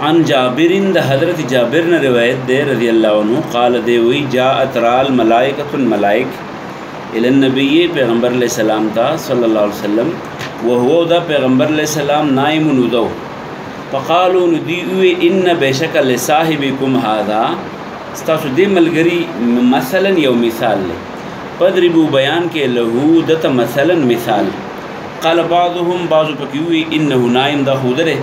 عن جابرین د حضرت جابر نے روایت دے رضی اللہ عنہ قال دے وی جاءت رال ملائکۃ الملائک الی النبی پیغمبر علیہ السلام تا صلی اللہ علیہ وسلم وهو دا پیغمبر علیہ السلام نائم ندو فقالوا ندیو ان بیشک لصاحبکم هذا استاسو دی ملگری مثلا یو مثال لے پدربو بیان کے لہو دت مثلا مثال قال بعضهم بعض پکیوی انه نائم دا خودرے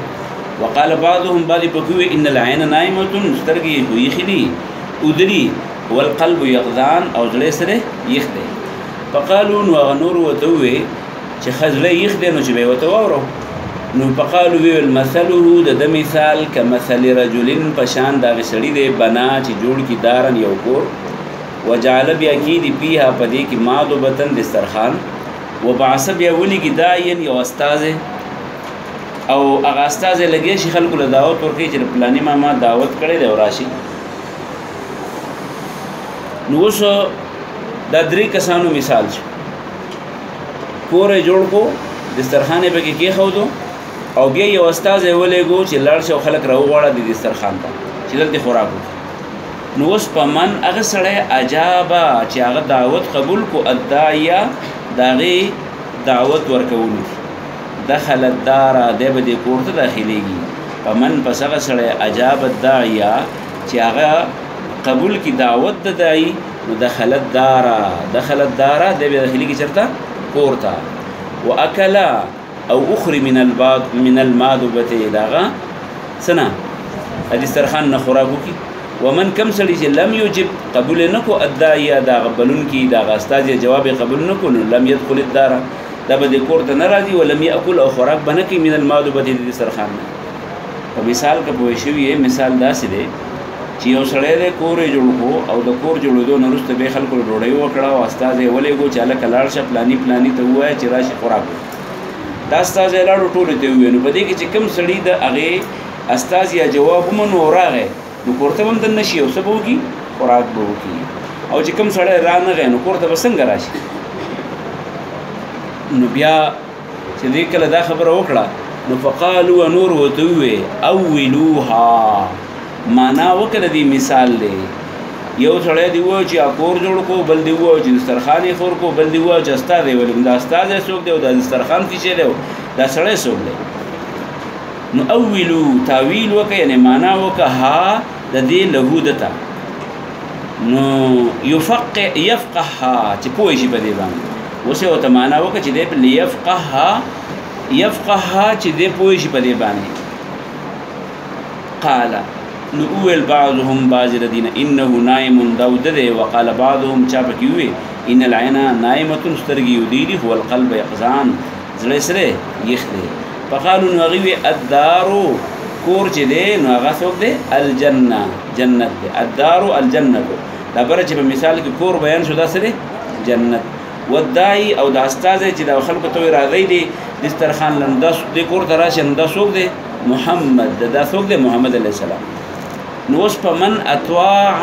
وقال بعضهم بعض پکیوی ان العین نائمۃ سترگی ہوئی خلی ادری والقلب یقظان او زړه سره یخ دی فقالوا نور وتوی چې خزله یخ دی نو چې به وتورو نو فقالوا المثله د مثال کمثل رجل پشان دا غسړی دی بنا چې جوړ کی دارن یو کور وجعل بیاکید پیها پدی کی ماد وبتن دسترخوان وبعث بیا ولی کی داین یو استاد او هغه استاد لګی شي خلکو له دعوت ورکړي چې پلاني ماما دعوت کړي دی راشي نو وسو دا درې کسانو مثال شو کور جوړ کو دسترخوان په کې خودو او بیا یو استاد ولېګو چې لاړ شو خلک راوغواړه د دسترخوان ته چې دلته خوراک نو اوس په من هغه سړی عجابه چې هغه دعوت قبول کو ادعیا داغي دعوت ورکولو دخل الدار د به د کور ته داخليږي په من پس هغه سړی عجاب الدعیا چې هغه قبول کی دعوت د دای نو دخل الدار د به داخليږي چرته کور ته واکلا او اخرى من المادوبه داغا سنا دسترخوان نه خوراکو کی ومن کم سړي چې لم یجب قبول نکو ادعیا دا قبولن کی دا استاد جواب قبول نکو لم يدخل الدار دا به کور ته ناراضي ولم ياكل او خوراک بنکی من المادوبه دسترخوان په مثال کې پوه شوی مثال داسې دی چې یو سړی د کور جوړ کو او د کور جوړېدو نه وروسته به خلکو ډوډۍ وکړه او استاد یې ولېږو چې هلکه لاړ شه پلاني ته ووایه چې راشي خوراک دا استاد یې لاړو ټولو ته وویل نو په دې کې چې کوم سړي د هغې استاد یا جواب ومنو راغی نو کور ته به هم دننه شي او څه به وکړي خوراک به وکړي او چې کوم سړی رانغی نو کور ته به څنګه راشي نو بیا چې دې کله دا خبره وکړه نو فقالوا نور ورته وویې اولوها معنا وکړه دی مثال دی یو سړی دی ووایي چې کور جوړ کو بل دی ووایي چې دسترخوان یې خور کو بل دی ووایي چې استاد یې ولې دا استاد یې څوک دی او دا دسترخوان کې چې دی دا سړی څوک دی نو اولو تاویل وکړه یعنې معنا وکړه ها د دې لهو دته نو یفقهها چې پوه شي په دې باندې اوس یې ورته معنا وکړه چې دی لیفقهها چې دی پوه شي په دې باندې قال نو اول بعضهم بعض الذين انه نائم داود ده وقال بعضهم چا پکوي ان العين نائمه سترګي يديري هو القلب يقظان زړه سره یخ ده فقالوا نغوي الدار کور چې ده نو هغه څوک ده الجنه جنت ده الدار الجنه دا بر چې په مثال کې کور بیان شو دا سره جنت ودای او د استاد چې د خلکو ته راځي دي دسترخوان لنده د کور تراشه نده څوک ده محمد دا څوک ده محمد عليه السلام نوس په من اطاع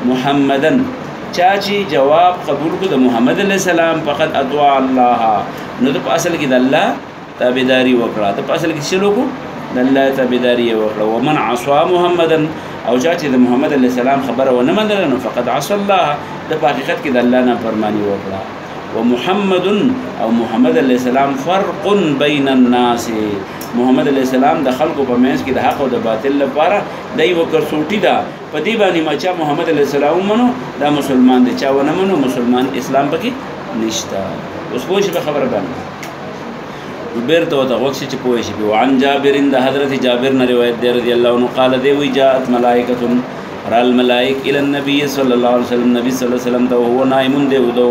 محمدن چاچی جواب قبول کو د محمد علیہ السلام فقط اطاع الله نو د اصل کې د الله تابعداري وکړه د اصل کې شلو کو د الله تابعداري وکړه ومن عصى محمدن او چاچی د محمد علیہ السلام خبره ونه منله نو فقط عصى الله د حقیقت کې د الله نه فرمانی وکړه ومحمد او محمد علیہ السلام فرق بین الناس محمد علیہ السلام د خلکو په منځ کې د حق او د باطل لپاره دای وکړسوټی دا په دې باندې ما چا محمد علیہ السلام منو دا مسلمان دی چا ونه منو مسلمان اسلام پکې نشتا اوس پوه شي په خبره باندې بیرته وته وخت چې پوه شي وعن جابر د حضرت جابر نه روایت دی رضی الله عنه قال دی وی جاءت ملائکه را الملائک الى النبي صلی الله علیه وسلم نبی صلی الله علیه وسلم ته هو نائم دی ودو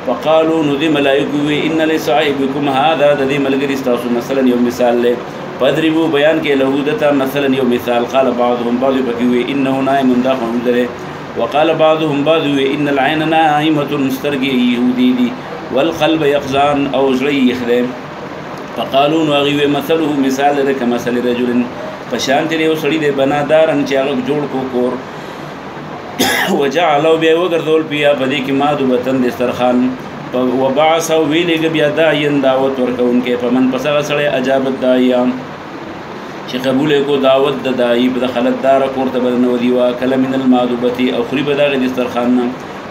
فقالوا ندي ملائکه ان لصاحبكم هذا ذي ملګری تاسو مثلا یو مثال له پدریبو بیان کې له دته مثلا یو مثال قال بعضهم بعض بکوي انه نائم داخل دره وقال بعضهم بعض ان العين نائمه مسترجي يهودي دي والقلب يقظان او زري يخدم فقالوا نغي مثله مثال له كمثل رجل فشان تري وسړي د بنادار ان چې هغه جوړ کو کور وجعلوا بیا وګرځول بیا په دې کې مادو وطن دسترخوان وبعثوا ویلګ بیا داین دعوت ورکوونکې په من پسغه سړی اجابت دایا چې قبول کو دعوت د دای په خلک دار کوړه بلنو دی وا کله من المعذبتی او خری بداغه دسترخوان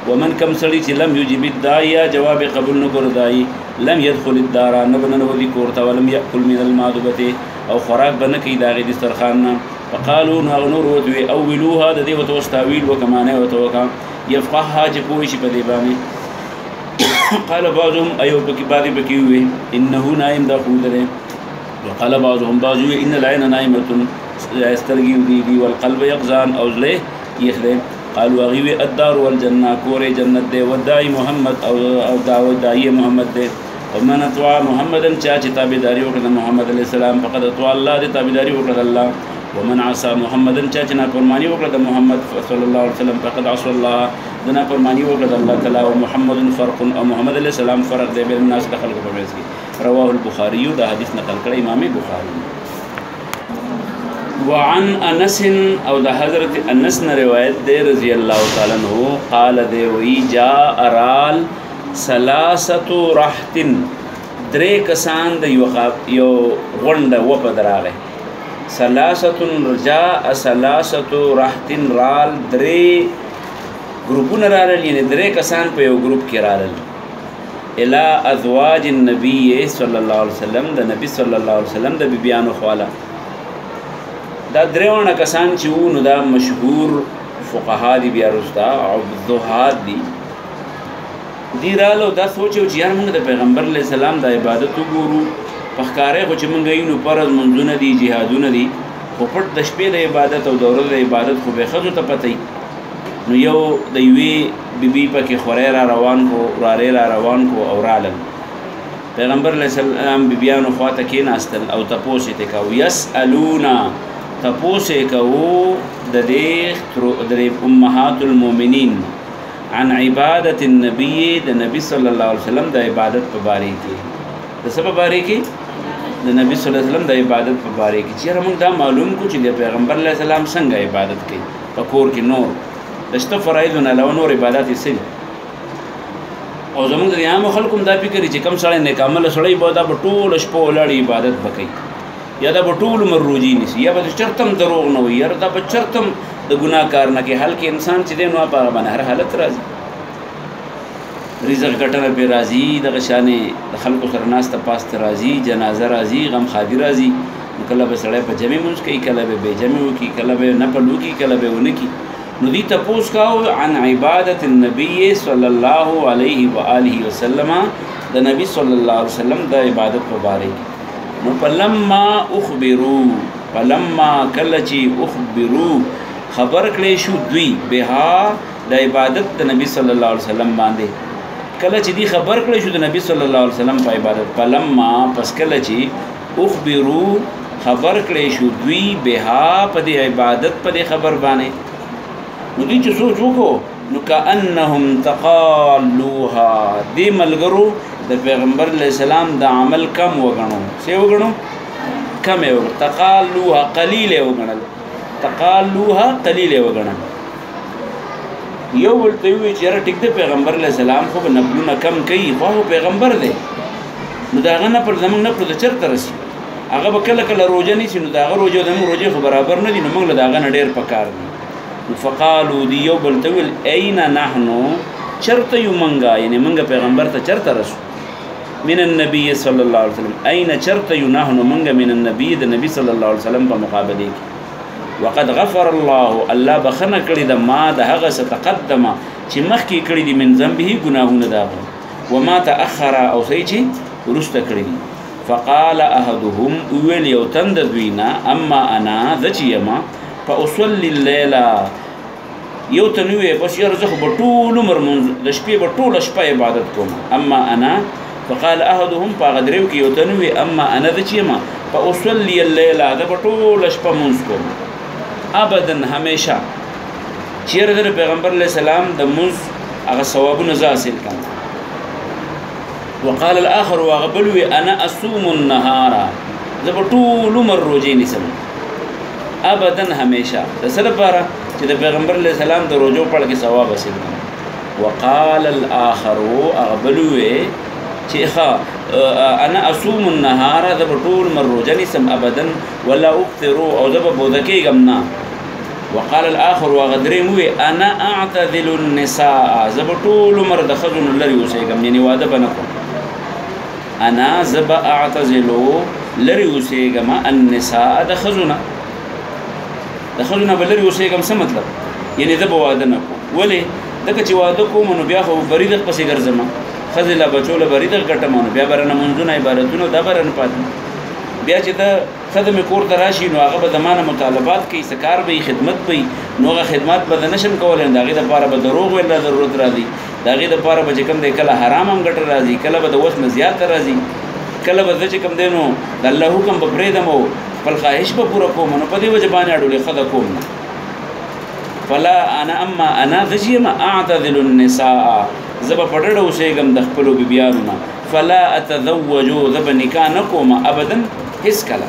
ومن کم سړی چې لم یجب الداعی جواب قبول نه کړ دای لم يدخل الدار نه بننو دی کوړه ولم یاکل من المعذبتی او خوراک بنه کی داغه دسترخوان فقالوا نور ودوی اولوها د دې وتوستاویل وکمانه وتوکا يفقهها چې پوه شي په دې باندې قال بعضهم ايوب کی بعد بکی وی انه نائم دا خودره وقال بعضهم بعضو ان العين نائمه استرغي دي والقلب يقظان او زله يخله قالوا غيوي الدار والجنه كور جنت دے ودائی محمد او دعوت دائی محمد دے ومن اطاع محمدا چا چې تابعداري وکړه محمد عليه السلام فقد اطاع الله دې تابعداري وکړه الله ومن عصى محمدا چا چې نافرمانی وکړه محمد صلی الله علیه وسلم فقد عصى الله د نافرمانی وکړه الله تعالی او محمد فرق او محمد عليه السلام فرق دی بین الناس د خلق په منځ کې رواه البخاري دا حدیث نقل کړی امام بخاری وعن انس او د حضرت انس نے روایت دے رضی اللہ تعالی عنہ قال دے وی جاء رال ثلاثه رحت درې کسان د یو غونډه و په دراغه ثلاثه جاء ثلاثه رحت رال درې ګروپونه رالل یعنی درې کسان په یو ګروپ کې رالل الى ازواج النبي صلی الله علیه وسلم د نبی صلی الله علیه وسلم د بیبیانو خواله دا درېونه کسان چې وو نو دا مشهور فقها دي بیا رستا عبدالضحات دي رالو دا سوچو چې یار موږ د پیغمبر علیه السلام د عبادت وګورو په ښکارې خو چې موږ یې نو فرض منځونه دي جهادونه دي خو پټ د شپې د عبادت او د ورځې د عبادت خو به ښځو ته پته نو یو د یوې بیبي پکې خورې را روان کو رارې را روان کو او رالل پیغمبر علیه السلام بیبیانو خواته کېناستل او تپوس یې کوو یسألونا تپوس یې کوو د دې امهات المؤمنین عن عبادت النبی د نبی صلی الله علیه وسلم د عبادت په باره کې د څه په باره کې د نبی صلی الله علیه وسلم د عبادت په باره کې چې موږ دا معلوم کو چې د پیغمبر علیه السلام څنګه عبادت کوي په کور کې نور دشته فرایض نه علاوه نور عبادت یې او زموږ د عام خلکو دا فکر چې کم سړی نیک عمل سړی به دا په ټول شپه ولاړ عبادت وکړي یا دا په ټول عمر روزي نیسي یا به چرتم دروغ نه وي یا دا په چرتم د ګناه کار نه کې حل کې انسان چې دی نو په باندې هر حالت راځي رزق ګټنه به راځي دغه شانې د خلکو سره ناسته پاسته راځي جنازه راځي غم خادي راځي نو کله به سړی په جمع مونځ کوي کله به بې جمع وکړي کله به نفل وکړي کله به ونه کړي نو دې تپوس کاو عن عبادت النبي صلی الله علیه و آله وسلم د نبی صلی الله علیه وسلم د عبادت په باره کې نو فلما اخبروا فلما کلچی اخبروا خبر کړي شو دوی بها د عبادت د نبی صلی الله علیه وسلم باندې کله چې دی خبر کړي شو د نبی صلی الله علیه وسلم په عبادت فلما پس کله چې اخبروا خبر کړي شو دوی بها په د عبادت په خبر باندې نو دوی چې سوچ وکړو نو کأنهم تقالوها دی ملګرو د پیغمبر علیہ السلام د عمل کم وګڼو څه وګڼو کم یو تقالوها قلیل وګڼل تقالوها قلیل وګڼل یو ولته وی چې ټیک د پیغمبر علیہ السلام خو نفلونه کم کوي خو پیغمبر دی نو دا غنه پر زمونږ نه پر چرته رسی هغه به کله کله روزه نیسي نو دا هغه روزه د موږ روزه خو برابر نه دي نو موږ له دا غنه ډیر پکار دي فقالوا دی یو بل تول اين نحنو چرته یو منګه یعنی منګه پیغمبر ته چرته رسو من النبي صلی الله علیه وسلم اين چرته یو نحنو منګه من النبي د نبی صلی الله علیه وسلم په مقابله کې وقد غفر الله بخنه کړی د ما د هغه څه تقدم چې مخکې کړی دي من ذنبه ګناهونه دا وما تاخر او سيجي ورسته کړی دي فقال احدهم ویل یو تند دوینا اما انا ذچیما فاصلي الليل یو تنوی بس یار زه په ټول عمر د شپې په ټول شپه عبادت کوم اما انا فقال احدهم فغدرو کې یو تنوی اما انا ذچیما فاصلي الليل دا په ټول شپه مونږ کوم ابدا همیشه چیرې د پیغمبر علیه السلام د مونږ هغه ثوابونه حاصل کړم وقال الاخر وغبلوا انا اصوم النهار زه په ټول عمر روزي نیسم ابدا همیشه د سره لپاره چې د پیغمبر علیه السلام د روزو پړ کې ثواب حاصل کړي وقال الاخر اغبلوا چې انا اصوم النهار د ټول مر روزه نیسم ابدا ولا افطر او د بوده کېږم نه. وقال الاخر وغدریم وی انا اعتذل النساء زب ټول عمر د خزن لري اوسېږم یعنی واده به نه کوم. انا زب اعتذلو لري اوسېږم النساء د خزنه به لري اوسېږم. څه مطلب؟ یعنی زه به واده نه کوم. ولې؟ ځکه چې واده کوم نو بیا خو بریدق پسې ګرځم، ښځې له بچو له بریدق ګټم نو بیا به رانه منځونه عبادتونه دا به رانه پاتې. بیا چې ته ښځه مې کور ته راشي نو هغه به زما نه مطالبات کوي، څه کار به یې خدمت به یي، نو هغه خدمات به زه نه شم کولی. د هغې دپاره به دروغ ویل ضرورت راځي، د هغې دپاره به چې کوم دی کله حرام هم ګټه راځي، کله به د وس نه زیاته راځي، کله به زه چې کوم دی نو د الله حکم به پرېږدم او خپل خواهش به پوره کوم. نو په دې وجه باندې اډولې ښځه کوم نه. فلا انا اما انا زه چې یم اعتذل النساء زه به په ډډه اوسېږم د خپلو بیبیانو نه. فلا اتزوجو زه به نکاح نه کوم ابدا هېڅ کله.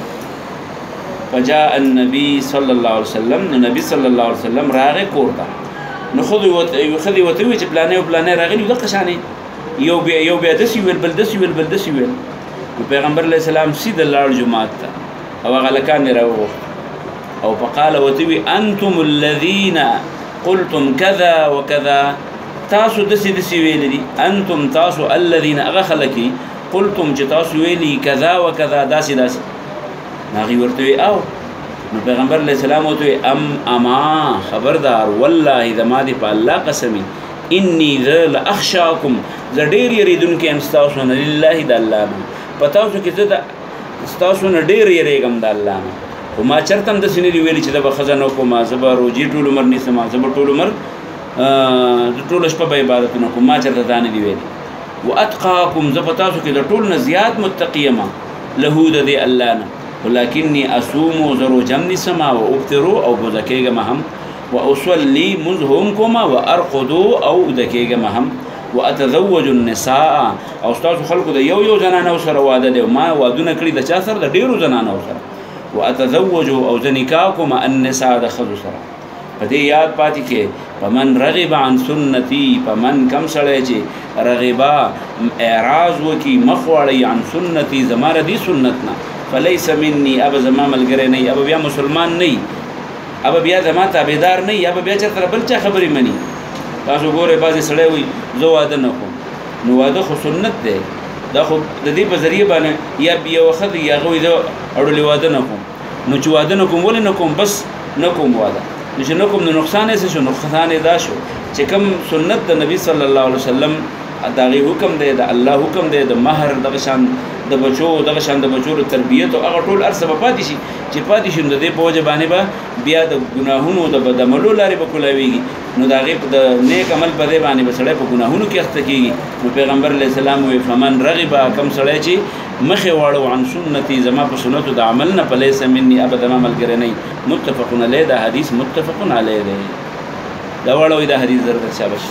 فجاء النبي صلى الله عليه وسلم نو نبي صلى الله عليه وسلم راغی کور ته. نو ښځې ورته وویل چې پلانې او پلانې راغلي دغه شانې یو بیا داسې ویل بل داسې ویل بل داسې ویل. نو پیغمبر علیه السلام سیده لاړ جومات ته او هغه هلکان یې راوغوښتل او فقال ورته وی انتم الذين قلتم كذا وكذا، تاسو داسې داسې ویلي دي. انتم تاسو الذين هغه خلک قلتم چې تاسو ویلي کذا وکذا داسې داسې. هغې ورته وی او نو پیغمبر علیه السلام ورته وی اما خبردار والله زما دې په الله قسمي انی زه لاخشاکم زه ډېر یریدونکی یم ستاسو نه لله د الله نه. په تاسو کې زه د ستاسو نه ډېر یریږم د الله نه. خو ما چېرته هم داسې نه دي ویلي چې زه به ښځه نه کوم، زه به روجې ټول عمر نیسم، زه به ټول عمر ټوله شپه به عبادتونه کوم، ما چېرته دا نه دي ویلي. واتقاکم زه په تاسو کې د ټول نه زیات متقي یم له د دې الله نه. ولکني اصوم زه روژه هم نیسم و ابترو او بوده کېږم هم و اصلي مونځ هم کوم و ارقدو او اوده کېږم هم و اتزوج النساء او ستاسو خلکو د یو زنانو سره واده دی. ما وادونه کړي د چا سره؟ د ډېرو زنانو سره. و اتزوج او زه نکاح کوم النساء د ښځو سره. په دې یاد پاتې کې فمن رغب عن سنتي فمن کم سړی چې رغبا اعراض وکړي مخ واړوي عن سنتي زما ردي سنت نه فلیس مني اب زما ملګری نه اب بیا مسلمان نه اب بیا زما تابعدار نه اب بیا چېرته بل چا خبرې مني. تاسو ګورئ بعضې سړی وایي زه واده نه کوم. نو واده خو سنت دی، دا خو د دې په ذریعه باندې یا یوه ښځه یا هغه وایي زه اړولې واده نه کوم. نو چې واده نه کوم ولې نه کوم؟ بس نه کوم واده. نو چې نه کوم نو نقصان یې څه شو؟ نقصان یې دا شو چې کوم سنت د نبي صلی الله علیه وسلم د هغې حکم دی، د الله حکم دی، د مهر دغه شان د بچو دغه شان د بچو د تربیت او هغه ټول هر څه به پاتې شي چې پاتې شي. نو د دې په وجه باندې به بیا د ګناهونو د بدعملو لارې به کولاویږي. نو د هغې د نیک عمل په دې باندې به سړی په ګناهونو کې اخته کېږي. نو پیغمبر علیه السلام وایي فمن رغبه کم سړی چې مخې واړو عن سنتي زما په سنتو د عمل نه فلیس مني اب زما ملګری نه. متفق علیه دا حدیث متفق علیه دی. دا واړه وایي دا حدیث ضرورت شابش.